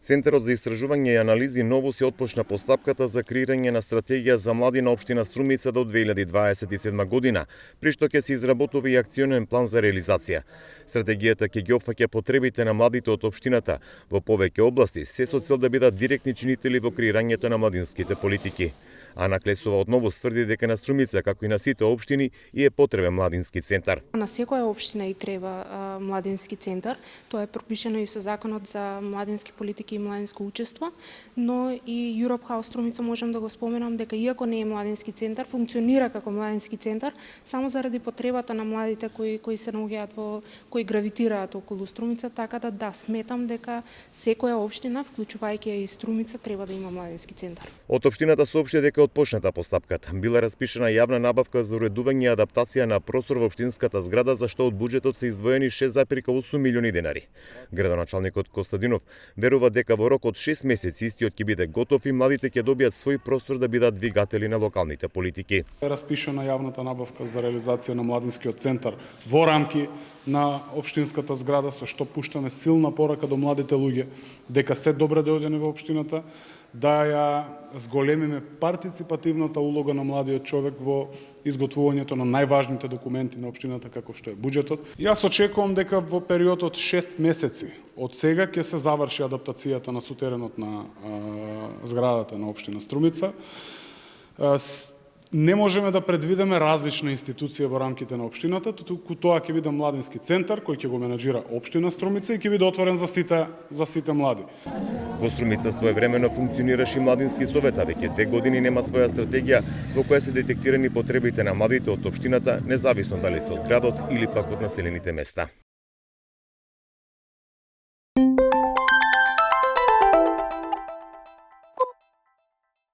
Центарот за истражување и анализи ново се отпочна постапката за креирање на стратегија за млади на општина Струмица до 2027 година, при што ќе се изработува и акционен план за реализација. Стратегијата ќе ги опфаќа потребите на младите од општината во повеќе области, се со цел да бидат директни чинители во креирањето на младинските политики. Ана Клесова одново стврди дека на Струмица, како и на сите општини, и е потребен младински центар. На секоја општина и треба младински центар. Тоа е пропишено и со Законот за младински политики и младинско учество, но и Europe House Струмица можам да го споменам дека иако не е младински центар, функционира како младински центар само заради потребата на младите кои се наоѓаат кои гравитираат околу Струмица, така да сметам дека секоја општина, вклучувајќи и Струмица, треба да има младински центар. Од општината соопшти дека отпочната постапката. Била распишана јавна набавка за уредување и адаптација на простор во општинската зграда, за што од буџетот се издвоени 6,8 милиони денари. Градоначалникот Костадинов верува дека во рок од 6 месеци истиот ќе биде готов и младите ќе добијат свој простор да бидат двигатели на локалните политики. Распишана јавната набавка за реализација на младинскиот центар во рамки на општинската зграда, со што пуштаме силна порака до младите луѓе дека се добре дојдени во општината, да ја зголемиме партиципативната улога на младиот човек во изготвувањето на најважните документи на општината како што е буџетот. Јас очекувам дека во период од 6 месеци од сега ќе се заврши адаптацијата на сутеренот на зградата на општина Струмица. Не можеме да предвидиме различна институција во рамките на општината, туку тоа ќе биде младински центар кој ќе го менаџира општина Струмица и ќе биде отворен за сите млади. Во Струмица своевремено функционираше и младински совет, а веќе 2 години нема своја стратегија во која се детектирани потребите на младите од општината, независно дали се од градот или пак од населените места.